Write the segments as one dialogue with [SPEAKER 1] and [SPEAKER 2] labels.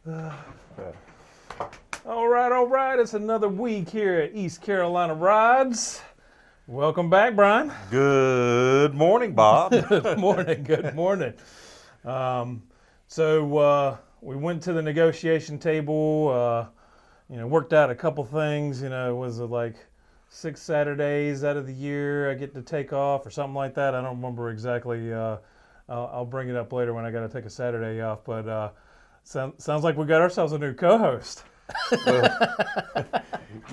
[SPEAKER 1] All right. It's another week here at East Carolina Rides. Welcome back, Brian.
[SPEAKER 2] Good morning, Bob.
[SPEAKER 1] Good morning. So we went to the negotiation table, worked out a couple things. Was it like 6 Saturdays out of the year I get to take off or something like that? I don't remember exactly. I'll bring it up later when I got to take a Saturday off. But sounds like we got ourselves a new co-host.
[SPEAKER 2] Well,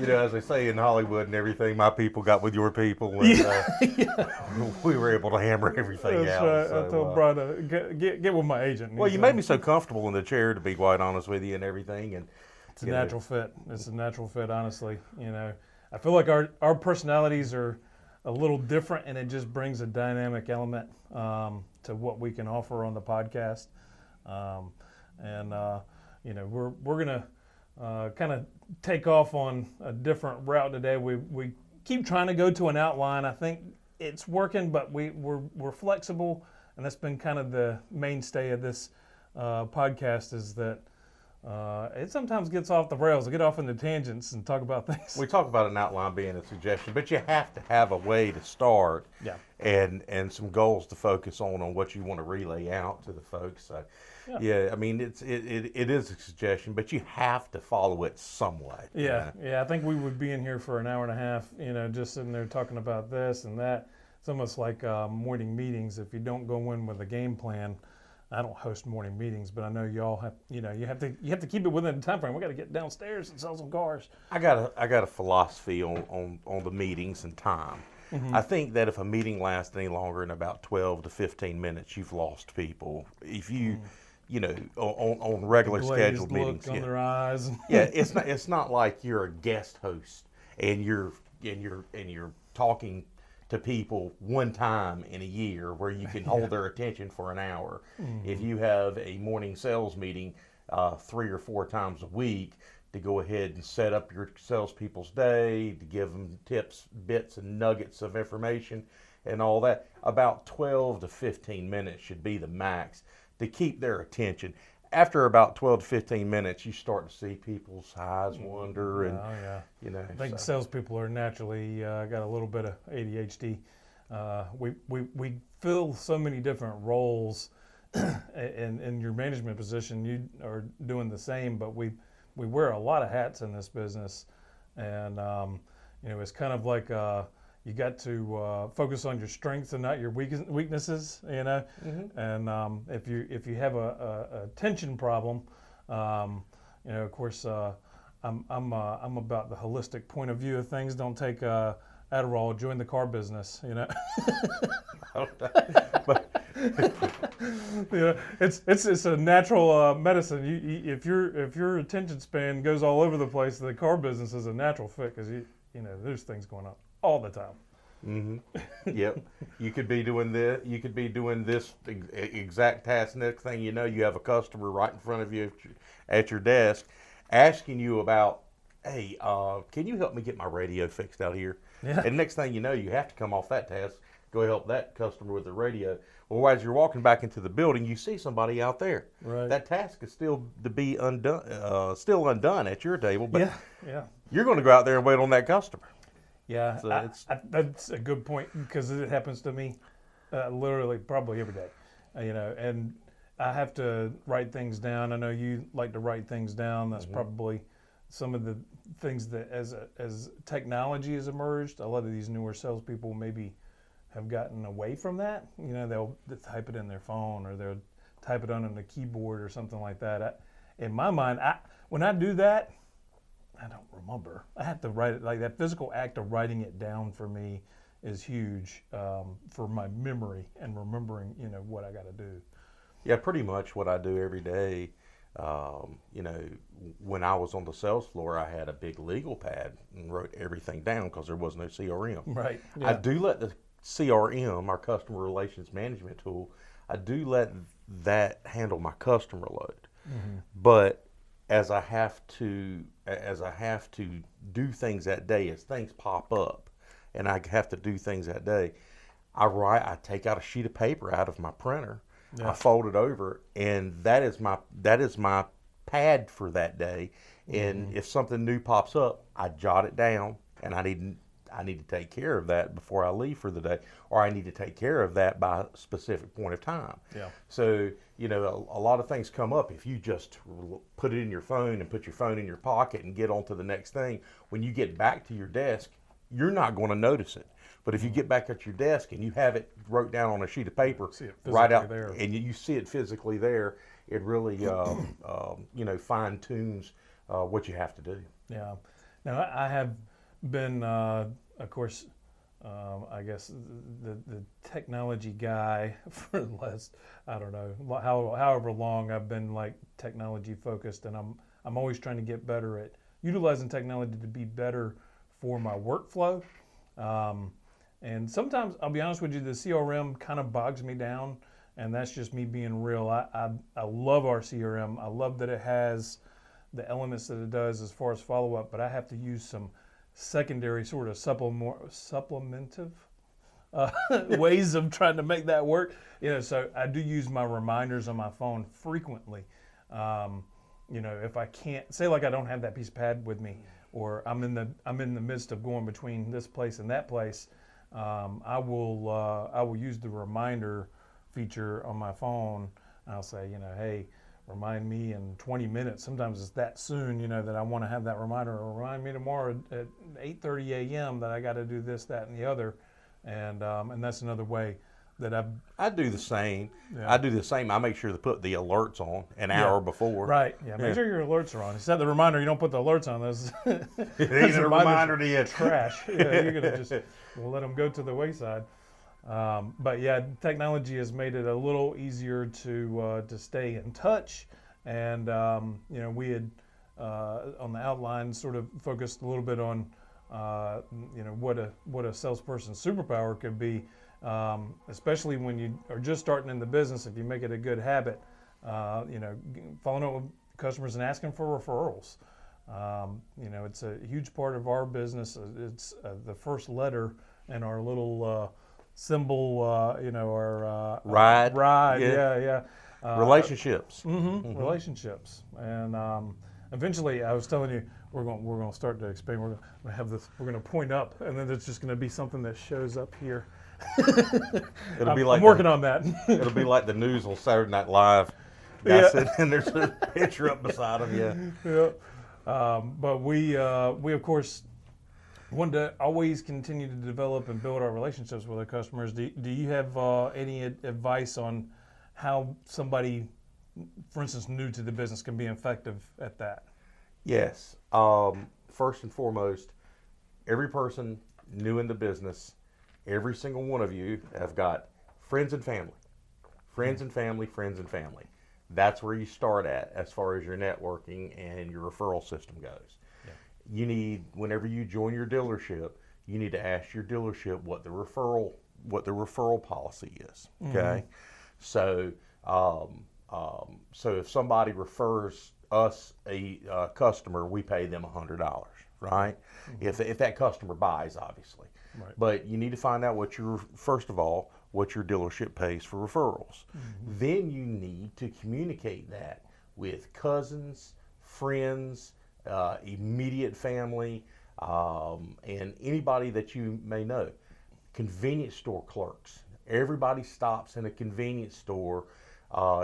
[SPEAKER 2] as they say in Hollywood and everything, my people got with your people, and we were able to hammer everything
[SPEAKER 1] That's
[SPEAKER 2] out.
[SPEAKER 1] right.
[SPEAKER 2] So,
[SPEAKER 1] I told Brian to get with my agent.
[SPEAKER 2] Well, you made me so comfortable in the chair, to be quite honest with you, and everything. And
[SPEAKER 1] it's a natural fit. It's a natural fit, honestly. I feel like our personalities are a little different, and it just brings a dynamic element to what we can offer on the podcast. We're gonna kind of take off on a different route today. We keep trying to go to an outline. I think it's working, but we're flexible, and that's been kind of the mainstay of this podcast. Is that it sometimes gets off the rails. We get off into tangents and talk about things.
[SPEAKER 2] We talk about an outline being a suggestion, but you have to have a way to start, and some goals to focus on what you want to relay out to the folks. So, I mean, it is a suggestion, but you have to follow it some way.
[SPEAKER 1] Yeah. I think we would be in here for an hour and a half, just sitting there talking about this and that. It's almost like morning meetings. If you don't go in with a game plan, I don't host morning meetings, but I know y'all have. You have to keep it within the time frame. We got to get downstairs and sell some cars.
[SPEAKER 2] I got a philosophy on the meetings and time. Mm-hmm. I think that if a meeting lasts any longer than about 12 to 15 minutes, you've lost people. If you on regular scheduled meetings,
[SPEAKER 1] on their eyes.
[SPEAKER 2] It's not like you're a guest host and you're talking to people one time in a year where you can hold their attention for an hour. Mm-hmm. If you have a morning sales meeting 3 or 4 times a week to go ahead and set up your salespeople's day, to give them tips, bits, and nuggets of information and all that, about 12 to 15 minutes should be the max to keep their attention. After about 12 to 15 minutes, you start to see people's eyes wander, and
[SPEAKER 1] I think salespeople are naturally got a little bit of ADHD. We fill so many different roles, in your management position. You are doing the same, but we wear a lot of hats in this business, and it's kind of like you got to focus on your strengths and not your weaknesses, Mm-hmm. And if you have a tension problem, of course, I'm about the holistic point of view of things. Don't take Adderall. Join the car business, But it's a natural medicine. If your attention span goes all over the place, the car business is a natural fit because there's things going on all the time.
[SPEAKER 2] Mm-hmm. Yep. You could be doing this. You could be doing this exact task. Next thing you know, you have a customer right in front of you at your desk, asking you about, "Hey, can you help me get my radio fixed out here?"
[SPEAKER 1] Yeah.
[SPEAKER 2] And next thing you know, you have to come off that task, go help that customer with the radio. Well, as you're walking back into the building, you see somebody out there.
[SPEAKER 1] Right.
[SPEAKER 2] That task is still to be undone, still undone at your table, but
[SPEAKER 1] you're
[SPEAKER 2] going to go out there and wait on that customer.
[SPEAKER 1] Yeah, so that's a good point because it happens to me literally probably every day, and I have to write things down. I know you like to write things down. That's probably some of the things that as technology has emerged, a lot of these newer salespeople maybe have gotten away from that. They'll type it in their phone or they'll type it on the keyboard or something like that. In my mind, when I do that, I don't remember. I have to write it. Like that physical act of writing it down for me is huge for my memory and remembering, what I got to do.
[SPEAKER 2] Yeah, pretty much what I do every day. When I was on the sales floor, I had a big legal pad and wrote everything down because there was no CRM.
[SPEAKER 1] Right. Yeah.
[SPEAKER 2] I do let the CRM, our customer relations management tool, I do let that handle my customer load. Mm-hmm. But as I have to do things that day, as things pop up and I have to do things that day, I take out a sheet of paper out of my printer, I fold it over, and that is my pad for that day, and if something new pops up, I jot it down, and I need to take care of that before I leave for the day, or I need to take care of that by a specific point of time.
[SPEAKER 1] Yeah.
[SPEAKER 2] So, you know, a lot of things come up if you just put it in your phone and put your phone in your pocket and get on to the next thing. When you get back to your desk, you're not going to notice it. But if you get back at your desk and you have it wrote down on a sheet of paper, right out
[SPEAKER 1] there,
[SPEAKER 2] and you see it physically there, it really, you know, fine tunes what you have to do.
[SPEAKER 1] Yeah. Now I have been, of course, I guess the technology guy for the last, I don't know, however long I've been like technology focused, and I'm always trying to get better at utilizing technology to be better for my workflow. And sometimes, I'll be honest with you, the CRM kind of bogs me down, and that's just me being real. I love our CRM. I love that it has the elements that it does as far as follow-up, but I have to use some secondary sort of supplementive ways of trying to make that work. You know, so I do use my reminders on my phone frequently. You know, if I can't, say like I don't have that piece of pad with me, or I'm in the midst of going between this place and that place, I will use the reminder feature on my phone. I'll say, you know, hey, remind me in 20 minutes. Sometimes it's that soon, you know, that I want to have that reminder. Or remind me tomorrow at 8:30 a.m. that I got to do this, that, and the other. And that's another way that
[SPEAKER 2] I do the same.
[SPEAKER 1] Yeah.
[SPEAKER 2] I do the same. I make sure to put the alerts on an hour before.
[SPEAKER 1] Right. Yeah. Make sure your alerts are on. Set the reminder. You don't put the alerts on those.
[SPEAKER 2] It's a reminder to you.
[SPEAKER 1] Trash. Yeah, you're gonna just let them go to the wayside. But yeah, technology has made it a little easier to stay in touch. And you know, we had on the outline sort of focused a little bit on you know, what a salesperson's superpower could be. Especially when you are just starting in the business, if you make it a good habit, you know, following up with customers and asking for referrals. You know, it's a huge part of our business. It's the first letter in our little symbol, you know, our
[SPEAKER 2] ride.
[SPEAKER 1] Yeah.
[SPEAKER 2] Relationships.
[SPEAKER 1] Relationships. And eventually, I was telling you, we're going to start to expand. We're going to have this. We're going to point up, and then there's just going to be something that shows up here.
[SPEAKER 2] It'll be like
[SPEAKER 1] I'm working on that.
[SPEAKER 2] It'll be like the news on Saturday Night Live. Guy sitting and there's a picture up beside him.
[SPEAKER 1] Yeah. But we of course want to always continue to develop and build our relationships with our customers. Do you have any advice on how somebody, for instance, new to the business can be effective at that?
[SPEAKER 2] Yes. First and foremost, every person new in the business, every single one of you have got friends and family. Friends and family, friends and family. That's where you start at as far as your networking and your referral system goes. Yeah. You need, whenever you join your dealership, you need to ask your dealership what the referral policy is. Okay? So so if somebody refers us a customer, we pay them $100, right? If that customer buys, obviously. Right. But you need to find out first of all, what your dealership pays for referrals. Then you need to communicate that with cousins, friends, immediate family, and anybody that you may know. Convenience store clerks. Everybody stops in a convenience store,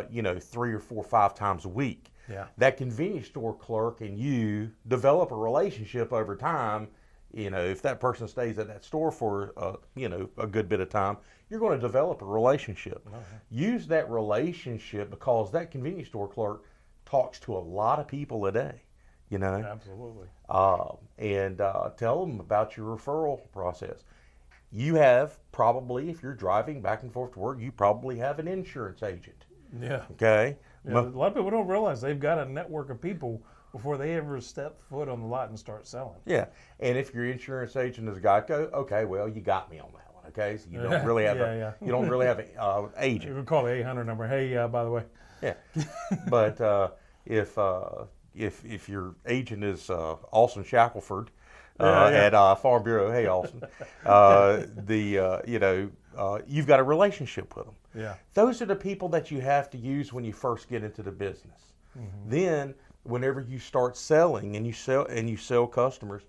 [SPEAKER 2] you know, 3 or 4 or 5 times a week.
[SPEAKER 1] Yeah.
[SPEAKER 2] That convenience store clerk and you develop a relationship over time. You know, if that person stays at that store for, you know, a good bit of time, you're going to develop a relationship. Use that relationship because that convenience store clerk talks to a lot of people a day, you know.
[SPEAKER 1] Absolutely.
[SPEAKER 2] And tell them about your referral process. You have probably, if you're driving back and forth to work, you probably have an insurance agent.
[SPEAKER 1] Yeah.
[SPEAKER 2] Okay.
[SPEAKER 1] Yeah, a lot of people don't realize they've got a network of people before they ever step foot on the lot and start selling.
[SPEAKER 2] Yeah, and if your insurance agent is Geico, okay, well, you got me on that one. Okay, so you don't really have you don't really have an agent.
[SPEAKER 1] You can call the 800 number. Hey, by the way.
[SPEAKER 2] Yeah, but if your agent is Austin Shackelford at Farm Bureau, hey Austin, you know, you've got a relationship with them.
[SPEAKER 1] Yeah,
[SPEAKER 2] those are the people that you have to use when you first get into the business. Then whenever you start selling and you sell customers,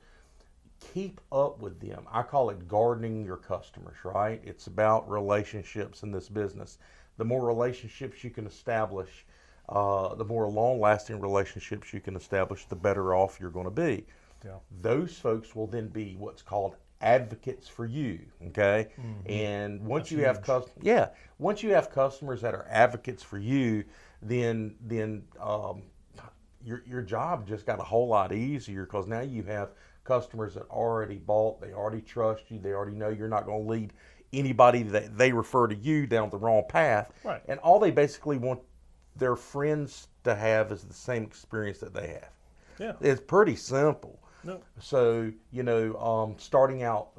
[SPEAKER 2] keep up with them. I call it gardening your customers, right? It's about relationships in this business. The more relationships you can establish, the more long-lasting relationships you can establish, the better off you're going to be.
[SPEAKER 1] Yeah.
[SPEAKER 2] Those folks will then be what's called advocates for you, okay? And once
[SPEAKER 1] That's
[SPEAKER 2] you have
[SPEAKER 1] huge.
[SPEAKER 2] once you have customers that are advocates for you, then your job just got a whole lot easier, because now you have customers that already bought, they already trust you, they already know you're not going to lead anybody that they refer to you down the wrong path.
[SPEAKER 1] Right.
[SPEAKER 2] And all they basically want their friends to have is the same experience that they have.
[SPEAKER 1] Yeah.
[SPEAKER 2] It's pretty simple.
[SPEAKER 1] No.
[SPEAKER 2] So, starting out,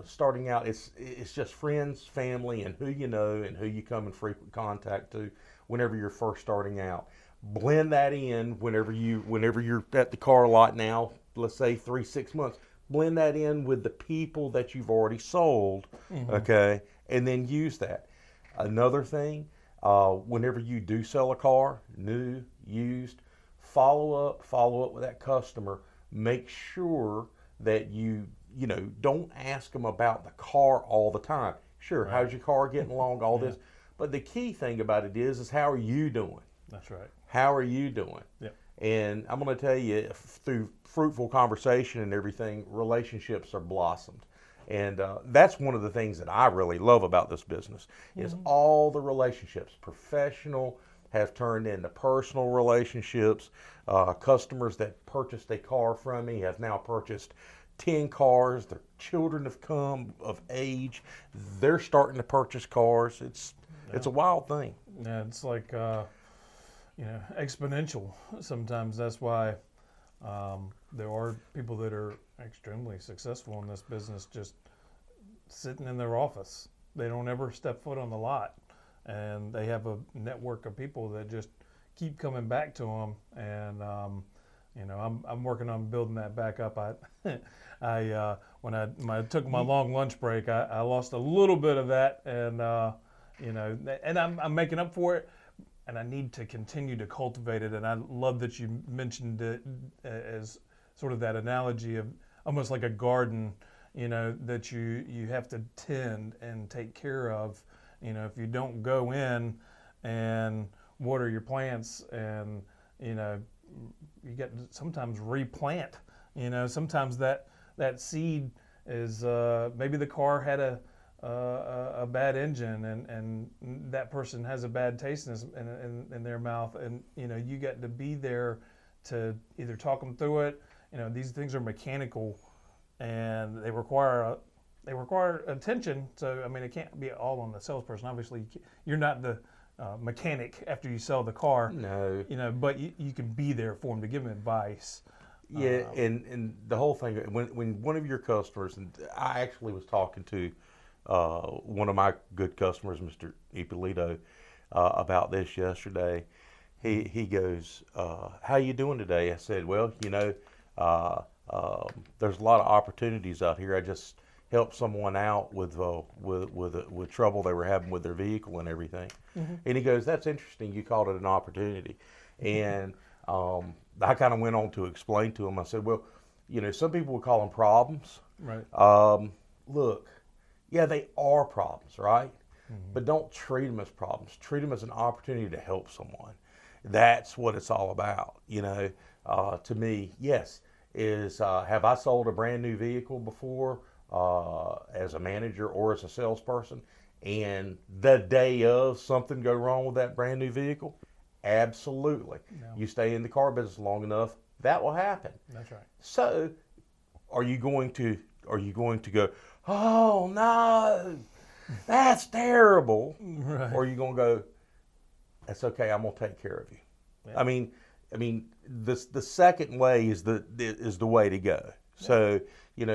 [SPEAKER 2] it's just friends, family, and who you know and who you come in frequent contact to whenever you're first starting out. Blend that in whenever you're at the car lot now, let's say 3-6 months. Blend that in with the people that you've already sold, okay, and then use that. Another thing, whenever you do sell a car, new, used, follow up with that customer. Make sure that you don't ask them about the car all the time. Sure,
[SPEAKER 1] Right.
[SPEAKER 2] how's your car getting along, all this. But the key thing about it is how are you doing?
[SPEAKER 1] That's right.
[SPEAKER 2] How are you doing?
[SPEAKER 1] Yep.
[SPEAKER 2] And I'm going to tell you, through fruitful conversation and everything, relationships are blossomed. And that's one of the things that I really love about this business is all the relationships, professional, have turned into personal relationships. Customers that purchased a car from me have now purchased 10 cars. Their children have come of age. They're starting to purchase cars. It's a wild thing.
[SPEAKER 1] Yeah, it's like exponential. Sometimes that's why there are people that are extremely successful in this business just sitting in their office. They don't ever step foot on the lot, and they have a network of people that just keep coming back to them. And I'm working on building that back up. When I took my long lunch break, I lost a little bit of that, and and I'm making up for it. And I need to continue to cultivate it. And I love that you mentioned it as sort of that analogy of almost like a garden, that you have to tend and take care of. If you don't go in and water your plants, and you get to sometimes replant. Sometimes that seed is maybe the car had a bad engine, and that person has a bad taste in their mouth, and you got to be there to either talk them through it. These things are mechanical, and they require attention. So it can't be all on the salesperson. Obviously, you're not the mechanic after you sell the car.
[SPEAKER 2] No.
[SPEAKER 1] But you can be there for them to give them advice.
[SPEAKER 2] Yeah, and the whole thing, when one of your customers, and I actually was talking to one of my good customers, Mr. Ippolito, about this yesterday. He goes, how you doing today? I said, well, there's a lot of opportunities out here. I just helped someone out with trouble they were having with their vehicle and everything. And he goes, that's interesting. You called it an opportunity. And I kind of went on to explain to him. I said, well, some people would call them problems.
[SPEAKER 1] Right.
[SPEAKER 2] Look, yeah, they are problems, right? But don't treat them as problems. Treat them as an opportunity to help someone. That's what it's all about. To me, yes, have I sold a brand new vehicle before as a manager or as a salesperson, and the day of something go wrong with that brand new vehicle? Absolutely.
[SPEAKER 1] No.
[SPEAKER 2] You stay in the car business long enough, that will happen.
[SPEAKER 1] That's right.
[SPEAKER 2] So, are you going to go, oh no, that's terrible?
[SPEAKER 1] Right.
[SPEAKER 2] Or are you going to go, that's okay, I'm going to take care of you? Yeah. I mean, the second way is the way to go. Yeah. So,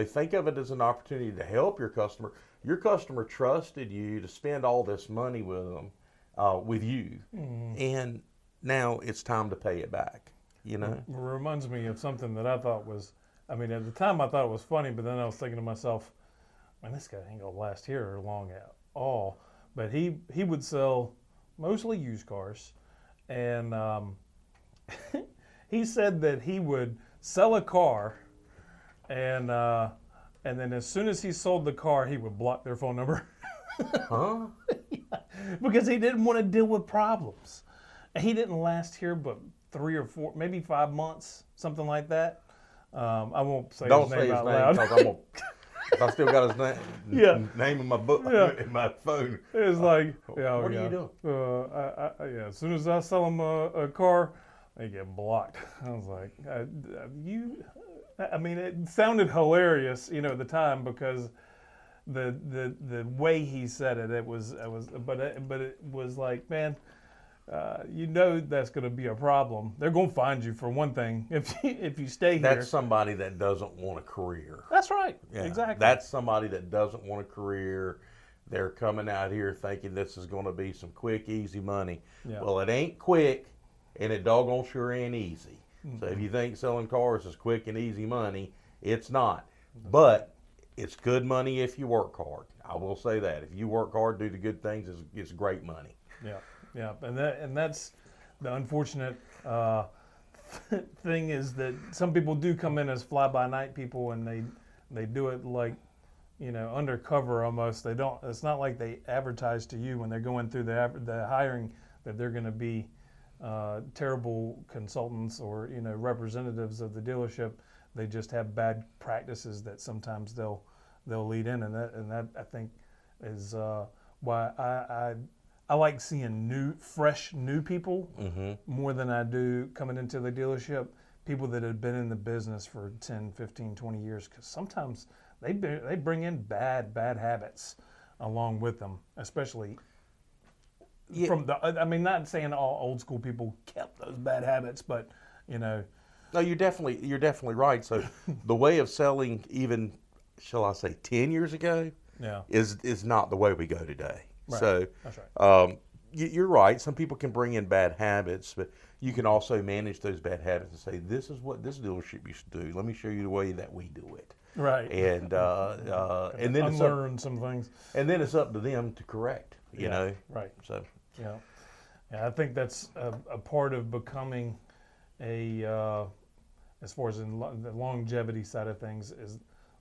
[SPEAKER 2] think of it as an opportunity to help your customer. Your customer trusted you to spend all this money with them, with you, and now it's time to pay it back. It
[SPEAKER 1] reminds me of something that I thought was, at the time I thought it was funny, but then I was thinking to myself, man, this guy ain't gonna last here long at all. But he would sell mostly used cars, and He said that he would sell a car, and then as soon as he sold the car, he would block their phone number.
[SPEAKER 2] Huh?
[SPEAKER 1] Because he didn't want to deal with problems. And he didn't last here but 3 or 4, maybe 5 months, something like that. I won't say
[SPEAKER 2] Don't
[SPEAKER 1] his
[SPEAKER 2] say
[SPEAKER 1] name
[SPEAKER 2] his
[SPEAKER 1] out
[SPEAKER 2] name
[SPEAKER 1] loud.
[SPEAKER 2] because I'm gonna. If I still got his name in my book,
[SPEAKER 1] Yeah.
[SPEAKER 2] in my phone.
[SPEAKER 1] It's like,
[SPEAKER 2] What are you doing?
[SPEAKER 1] Yeah, as soon as I sell him a car, they get blocked. I was like, I mean, it sounded hilarious, at the time because the way he said it, but it was like, man, that's going to be a problem. They're going to find you for one thing if you stay here.
[SPEAKER 2] That's somebody that doesn't want a career.
[SPEAKER 1] That's right.
[SPEAKER 2] Yeah,
[SPEAKER 1] Exactly.
[SPEAKER 2] That's somebody that doesn't want a career. They're coming out here thinking this is going to be some quick, easy money.
[SPEAKER 1] Yeah.
[SPEAKER 2] Well, it ain't quick, and it doggone sure ain't easy. Mm-hmm. So if you think selling cars is quick and easy money, it's not. But it's good money if you work hard. I will say that. If you work hard, do the good things, it's great money.
[SPEAKER 1] Yeah, yeah, and that's the unfortunate thing is that some people do come in as fly-by-night people, and they do it like, undercover almost. They don't. It's not like they advertise to you when they're going through the hiring that they're going to be terrible consultants or representatives of the dealership. They just have bad practices that sometimes they'll lead in, and that I think is why I like seeing fresh new people more than I do coming into the dealership. People that have been in the business for 10, 15, 20 years, because sometimes they bring in bad habits along with them, especially from I mean, not saying all old school people kept those bad habits, but
[SPEAKER 2] No, you're definitely right. So the way of selling, even shall I say 10 years ago, is not the way we go today.
[SPEAKER 1] Right.
[SPEAKER 2] So
[SPEAKER 1] that's right.
[SPEAKER 2] You're right. Some people can bring in bad habits, but you can also manage those bad habits and say, this is what this dealership used to do. Let me show you the way that we do it.
[SPEAKER 1] Right.
[SPEAKER 2] And then
[SPEAKER 1] unlearn some things.
[SPEAKER 2] And then it's up to them to correct. You know.
[SPEAKER 1] Right.
[SPEAKER 2] So
[SPEAKER 1] yeah, I think that's a part of becoming as far as in the longevity side of things, is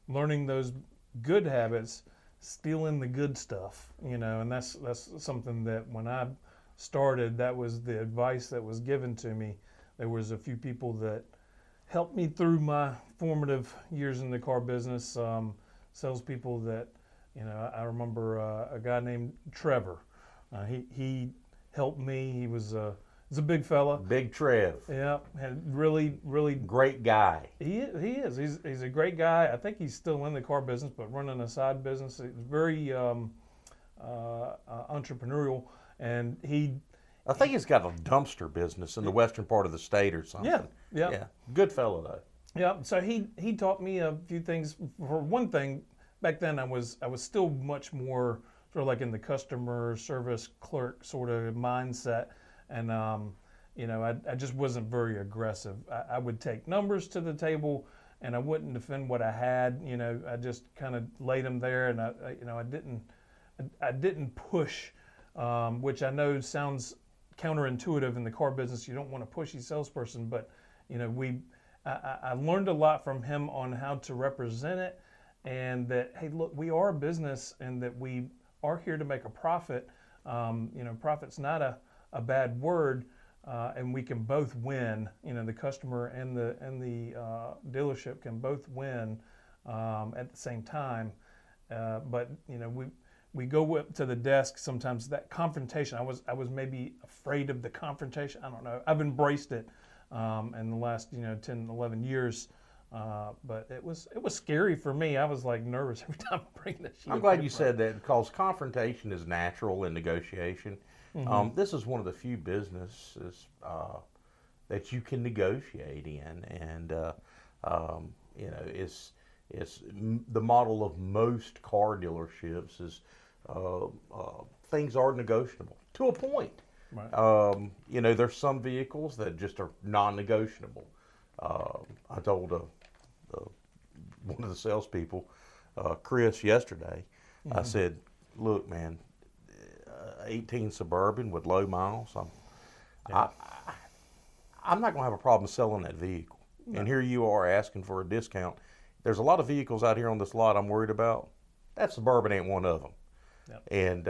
[SPEAKER 1] learning those good habits, stealing the good stuff, and that's something that when I started, that was the advice that was given to me. There was a few people that helped me through my formative years in the car business, salespeople that, I remember a guy named Trevor. He helped me. He's a big fella.
[SPEAKER 2] Big Trev.
[SPEAKER 1] Yeah, and really
[SPEAKER 2] great guy.
[SPEAKER 1] He is. He's a great guy. I think he's still in the car business, but running a side business. He's very entrepreneurial, and
[SPEAKER 2] I think he's got a dumpster business in the western part of the state or something.
[SPEAKER 1] Yeah.
[SPEAKER 2] Good fellow though.
[SPEAKER 1] Yeah. So he taught me a few things. For one thing, back then I was still much more sort of like in the customer service clerk sort of mindset. And, I just wasn't very aggressive. I would take numbers to the table, and I wouldn't defend what I had. I just kind of laid them there, and I didn't push, which I know sounds counterintuitive in the car business. You don't want a pushy salesperson, but I learned a lot from him on how to represent it, and that, hey, look, we are a business, and that we are here to make a profit. Profit's not a bad word, and we can both win. The customer and the dealership can both win at the same time. But we go up to the desk sometimes. That confrontation, I was maybe afraid of the confrontation. I don't know. I've embraced it in the last 10, 11 years. But it was scary for me. I was like nervous every time I bring this.
[SPEAKER 2] I'm glad you said that, because confrontation is natural in negotiation. This is one of the few businesses that you can negotiate in, and it's the model of most car dealerships is things are negotiable to a point. Right. There's some vehicles that just are non-negotiable. I told one of the salespeople, Chris, yesterday. I said, "Look, man, 18 Suburban with low miles. I'm not going to have a problem selling that vehicle. No. And here you are asking for a discount. There's a lot of vehicles out here on this lot I'm worried about. That Suburban ain't one of them. Yep. And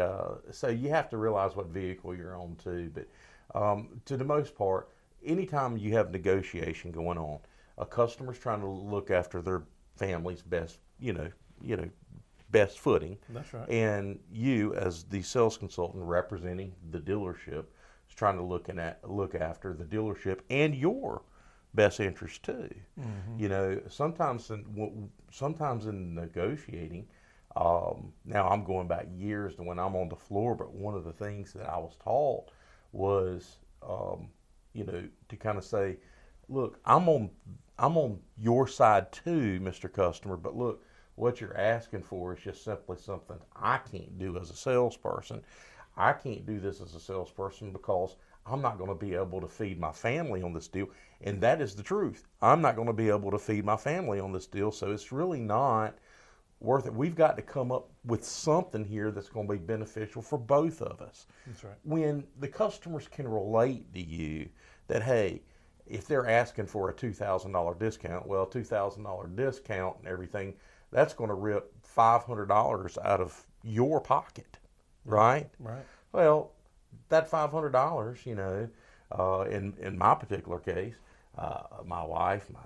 [SPEAKER 2] so you have to realize what vehicle you're on too. But to the most part, anytime you have negotiation going on, a customer's trying to look after their family's best, best footing.
[SPEAKER 1] That's right.
[SPEAKER 2] And you, as the sales consultant representing the dealership, is trying to look after the dealership and your best interest too. Mm-hmm. Sometimes in negotiating. Now I'm going back years to when I'm on the floor, but one of the things that I was taught was, to kind of say, look, I'm on your side too, Mr. Customer, but look, what you're asking for is just simply something I can't do as a salesperson. I can't do this as a salesperson because I'm not going to be able to feed my family on this deal. And that is the truth. I'm not going to be able to feed my family on this deal, so it's really not worth it. We've got to come up with something here that's going to be beneficial for both of us.
[SPEAKER 1] That's right.
[SPEAKER 2] When the customers can relate to you that, hey, if they're asking for a $2,000 discount, well, $2,000 discount and everything, that's going to rip $500 out of your pocket, right?
[SPEAKER 1] Right.
[SPEAKER 2] Well, that $500, in my particular case, my wife, my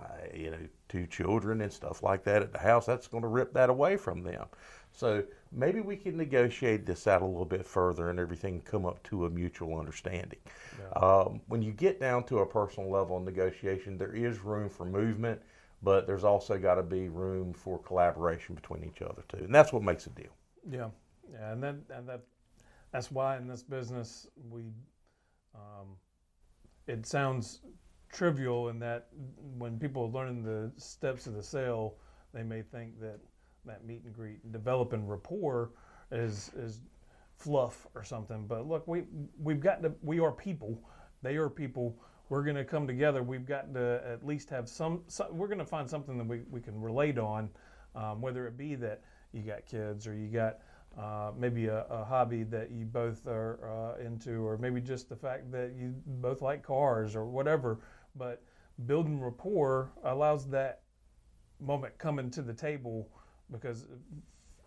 [SPEAKER 2] 2 children and stuff like that at the house, that's going to rip that away from them. So maybe we can negotiate this out a little bit further and everything come up to a mutual understanding. Yeah. When you get down to a personal level of negotiation, there is room for movement, but there's also got to be room for collaboration between each other too, and that's what makes a deal.
[SPEAKER 1] Yeah, that's why in this business it sounds trivial in that when people are learning the steps of the sale, they may think that meet and greet and developing rapport is fluff or something. But look, we are people. They are people. We're going to come together. We've got to at least have some we're going to find something that we can relate on, whether it be that you got kids or you got maybe a hobby that you both are into, or maybe just the fact that you both like cars or whatever. But building rapport allows that moment coming to the table, because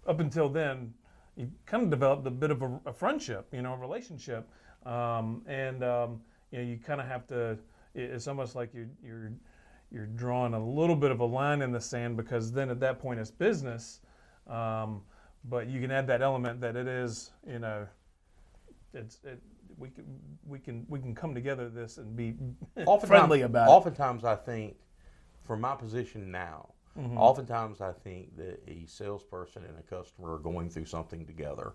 [SPEAKER 1] up until then, you kind of developed a bit of a friendship, a relationship, you kind of have to. It's almost like you're drawing a little bit of a line in the sand, because then at that point it's business. But you can add that element that it is, we can come together this and be friendly about it.
[SPEAKER 2] Oftentimes, I think, from my position now, mm-hmm. Oftentimes I think that a salesperson and a customer are going through something together.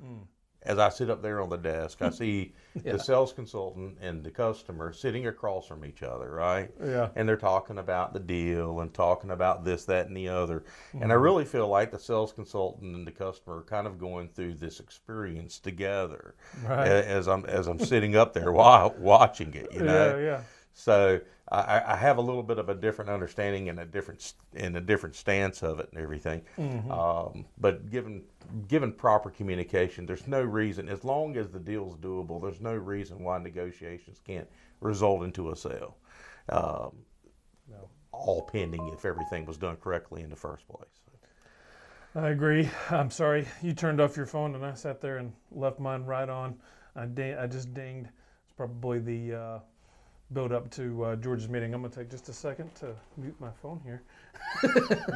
[SPEAKER 2] Mm. As I sit up there on the desk, I see the sales consultant and the customer sitting across from each other, right?
[SPEAKER 1] Yeah.
[SPEAKER 2] And they're talking about the deal and talking about this, that, and the other. Mm-hmm. And I really feel like the sales consultant and the customer are kind of going through this experience together, right, as I'm sitting up there watching it,
[SPEAKER 1] Yeah.
[SPEAKER 2] So I have a little bit of a different understanding and a different stance of it and everything. Mm-hmm. But given proper communication, there's no reason, as long as the deal's doable, there's no reason why negotiations can't result into a sale. No. All pending if everything was done correctly in the first place.
[SPEAKER 1] I agree. I'm sorry you turned off your phone and I sat there and left mine right on. I just dinged. It's probably the build up to George's meeting. I'm going to take just a second to mute my phone here.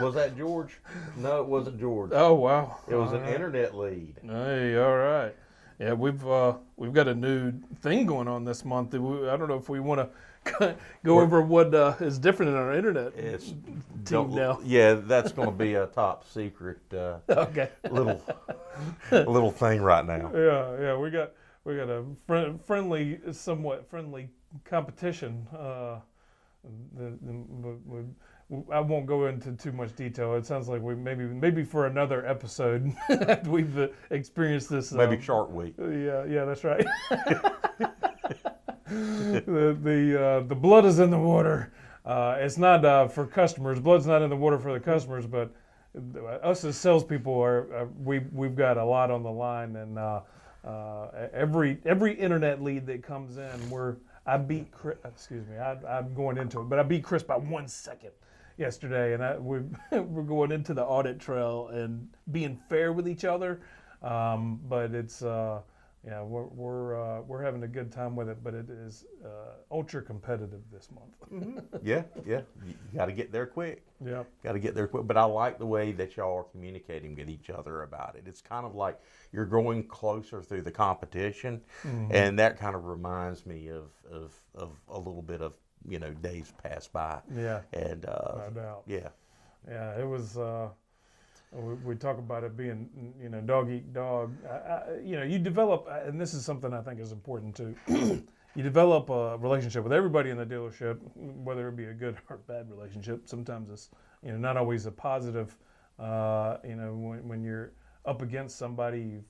[SPEAKER 2] Was that George? No, it wasn't George.
[SPEAKER 1] Oh, wow.
[SPEAKER 2] It was an internet lead.
[SPEAKER 1] Hey, all right. Yeah, we've got a new thing going on this month. I don't know if we want to go over what is different in our internet team now.
[SPEAKER 2] Yeah, that's going to be a top secret
[SPEAKER 1] okay.
[SPEAKER 2] little thing right now.
[SPEAKER 1] Yeah, we got a somewhat friendly competition. I won't go into too much detail. It sounds like we maybe for another episode after we've experienced this.
[SPEAKER 2] Maybe Shark Week.
[SPEAKER 1] Yeah, that's right. The blood is in the water. It's not for customers. Blood's not in the water for the customers, but us as salespeople we've got a lot on the line, and every internet lead that comes in, I beat Chris, excuse me, I'm going into it, but I beat Chris by 1 second yesterday, and we're going into the audit trail and being fair with each other. But it's yeah, we're having a good time with it, but it is ultra competitive this month.
[SPEAKER 2] Yeah, you got to get there quick.
[SPEAKER 1] Yeah.
[SPEAKER 2] Got to get there quick. But I like the way that y'all are communicating with each other about it. It's kind of like you're growing closer through the competition, and that kind of reminds me of a little bit of days past by.
[SPEAKER 1] Yeah.
[SPEAKER 2] And
[SPEAKER 1] No doubt.
[SPEAKER 2] yeah,
[SPEAKER 1] Yeah, it was. We talk about it being, dog eat dog. You develop, and this is something I think is important too. You develop a relationship with everybody in the dealership, whether it be a good or bad relationship. Sometimes it's, not always a positive. When you're up against somebody, you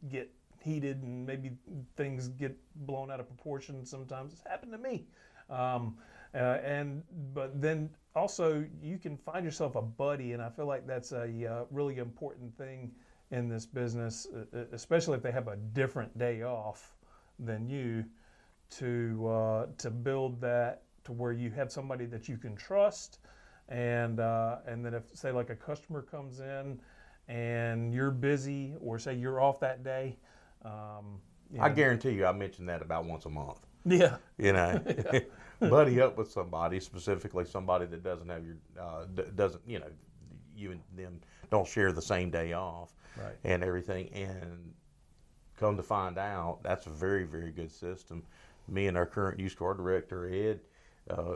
[SPEAKER 1] get heated and maybe things get blown out of proportion. Sometimes it's happened to me. But then also you can find yourself a buddy, and I feel like that's a really important thing in this business, especially if they have a different day off than you, to build that to where you have somebody that you can trust, and then if, say, like a customer comes in and you're busy, or say you're off that day.
[SPEAKER 2] I guarantee you I mention that about once a month.
[SPEAKER 1] Yeah.
[SPEAKER 2] Buddy up with somebody, specifically somebody that doesn't have you and them don't share the same day off,
[SPEAKER 1] right,
[SPEAKER 2] and everything. And come to find out, that's a very, very good system. Me and our current used car director, Ed,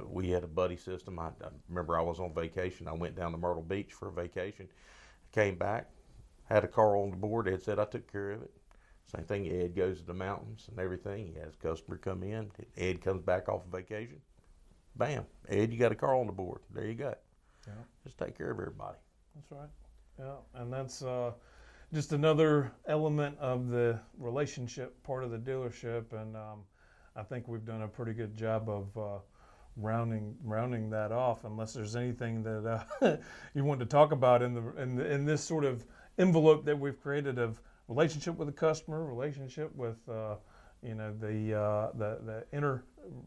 [SPEAKER 2] we had a buddy system. I remember I was on vacation. I went down to Myrtle Beach for a vacation, came back, had a car on the board. Ed said I took care of it. Same thing, Ed goes to the mountains and everything. He has a customer come in. Ed comes back off of vacation. Bam. Ed, you got a car on the board. There you go.
[SPEAKER 1] Yeah.
[SPEAKER 2] Just take care of everybody.
[SPEAKER 1] That's right. Yeah, and that's just another element of the relationship part of the dealership, and I think we've done a pretty good job of rounding that off. Unless there's anything that you want to talk about in this sort of envelope that we've created of relationship with the customer, relationship with the inner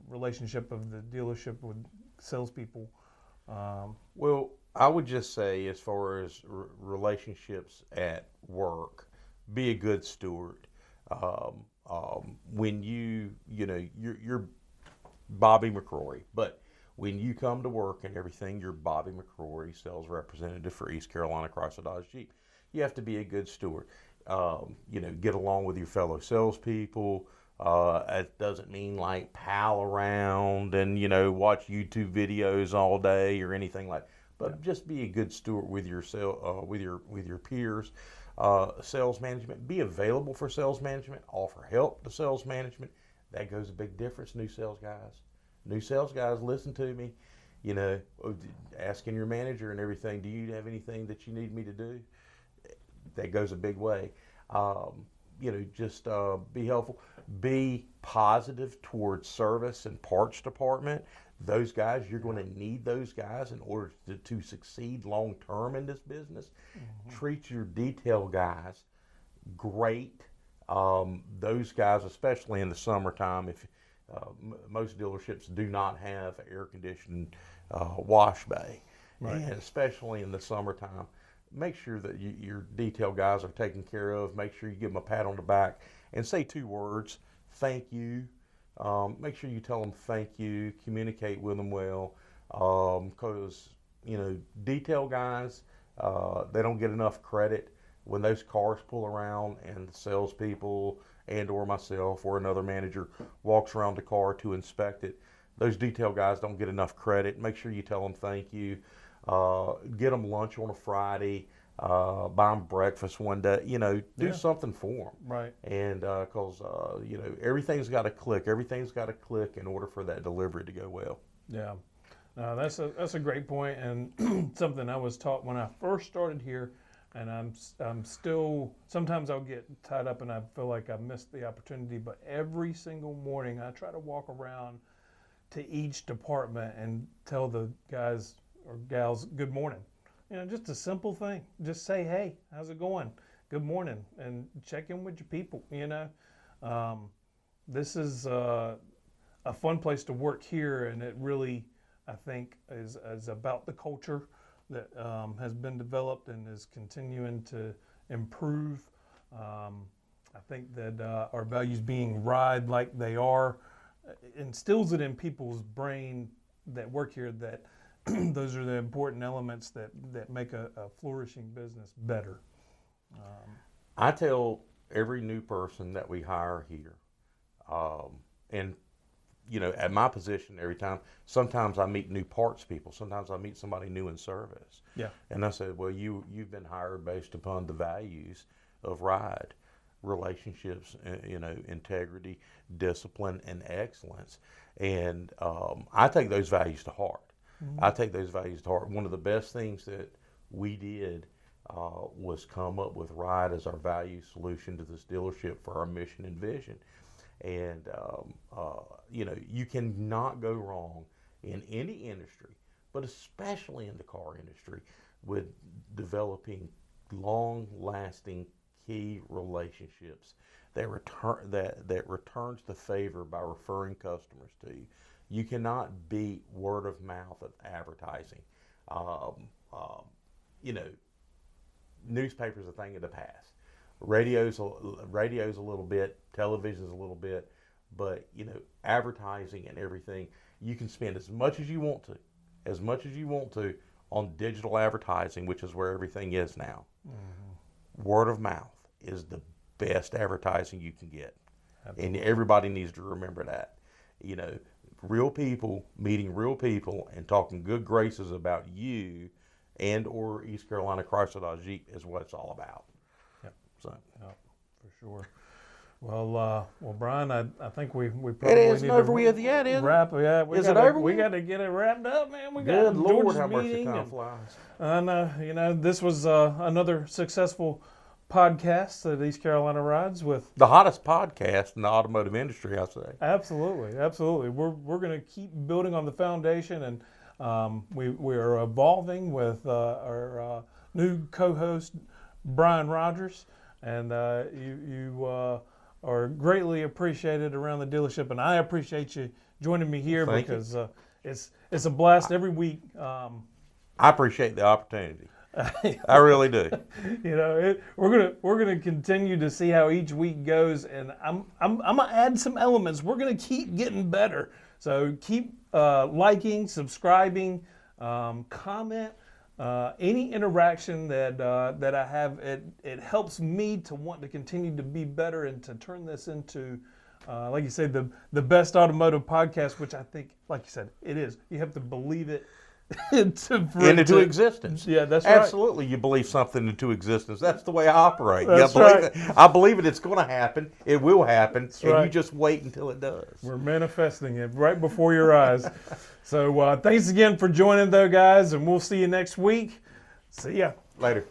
[SPEAKER 1] relationship of the dealership with salespeople.
[SPEAKER 2] Well, I would just say, as far as relationships at work, be a good steward. When you're Bobby McCrory, but when you come to work and everything, you're Bobby McCrory, sales representative for East Carolina Chrysler Dodge Jeep. You have to be a good steward. Get along with your fellow salespeople. It doesn't mean like pal around and watch YouTube videos all day or anything like. But just be a good steward with your with your peers. Sales management. Be available for sales management. Offer help to sales management. That goes a big difference. New sales guys, listen to me. Asking your manager and everything. Do you have anything that you need me to do? That goes a big way. Just be helpful. Be positive towards service and parts department. Those guys, you're going to need those guys in order to succeed long term in this business. Mm-hmm. Treat your detail guys great. Those guys, especially in the summertime, if most dealerships do not have air conditioned wash bay, right, and especially in the summertime. Make sure that your detail guys are taken care of. Make sure you give them a pat on the back and say 2 words, thank you. Make sure you tell them thank you, communicate with them well, because, detail guys, they don't get enough credit when those cars pull around and the salespeople and or myself or another manager walks around the car to inspect it. Those detail guys don't get enough credit. Make sure you tell them thank you. Get them lunch on a Friday, buy them breakfast one day, do something for them.
[SPEAKER 1] Right.
[SPEAKER 2] And because, everything's got to click. Everything's got to click in order for that delivery to go well.
[SPEAKER 1] Yeah. That's a great point, and something I was taught when I first started here, and I'm still, sometimes I'll get tied up and I feel like I missed the opportunity, but every single morning I try to walk around to each department and tell the guys or gals, good morning. Just a simple thing. Just say, hey, how's it going? Good morning. And check in with your people, This is, a fun place to work here, and it really, I think, is about the culture that has been developed and is continuing to improve. I think that our values being RIDE like they are instills it in people's brain that work here that those are the important elements that make a flourishing business better.
[SPEAKER 2] I tell every new person that we hire here, and at my position every time, sometimes I meet new parts people, sometimes I meet somebody new in service.
[SPEAKER 1] Yeah.
[SPEAKER 2] And I said, well, you've been hired based upon the values of RIDE, relationships, integrity, discipline, and excellence. And I take those values to heart. Mm-hmm. I take those values to heart. One of the best things that we did was come up with RIDE as our value solution to this dealership for our mission and vision. And, you cannot go wrong in any industry, but especially in the car industry, with developing long-lasting key relationships that returns the favor by referring customers to you. You cannot beat word of mouth of advertising. Newspapers a thing of the past. Radio's a little bit, television's a little bit, but advertising and everything, you can spend as much as you want to on digital advertising, which is where everything is now. Mm-hmm. Word of mouth is the best advertising you can get. Absolutely. And everybody needs to remember that. Real people meeting real people and talking good graces about you and or East Carolina Chrysler Dodge Jeep is what it's all about.
[SPEAKER 1] Yep.
[SPEAKER 2] So.
[SPEAKER 1] Yep, for sure. Well, Brian, I think we probably
[SPEAKER 2] it isn't
[SPEAKER 1] need
[SPEAKER 2] over
[SPEAKER 1] to
[SPEAKER 2] with yet, is it?
[SPEAKER 1] Wrap. Yeah,
[SPEAKER 2] is it over?
[SPEAKER 1] We got to get it wrapped up, man. We got
[SPEAKER 2] Good Lord,
[SPEAKER 1] George's
[SPEAKER 2] how much
[SPEAKER 1] meeting
[SPEAKER 2] the time flies.
[SPEAKER 1] And this was another successful podcast at East Carolina Rides with
[SPEAKER 2] the hottest podcast in the automotive industry, I say.
[SPEAKER 1] Absolutely. We're going to keep building on the foundation, and we are evolving with our new co-host Brian Rogers, and you are greatly appreciated around the dealership, and I appreciate you joining me here.
[SPEAKER 2] Thank
[SPEAKER 1] because it's a blast every week.
[SPEAKER 2] I appreciate the opportunity. I really do.
[SPEAKER 1] We're gonna continue to see how each week goes, and I'm gonna add some elements. We're gonna keep getting better. So keep liking, subscribing, comment. Any interaction that I have, it helps me to want to continue to be better and to turn this into, like you said, the best automotive podcast, which I think, like you said, it is. You have to believe it into
[SPEAKER 2] existence.
[SPEAKER 1] Yeah, that's right.
[SPEAKER 2] Absolutely, you believe something into existence. That's the way I operate.
[SPEAKER 1] That's
[SPEAKER 2] right. I believe it. It's going to happen. It will happen.
[SPEAKER 1] That's
[SPEAKER 2] and
[SPEAKER 1] right.
[SPEAKER 2] You just wait until it does.
[SPEAKER 1] We're manifesting it right before your eyes. So thanks again for joining, though, guys, and we'll see you next week. See ya.
[SPEAKER 2] Later.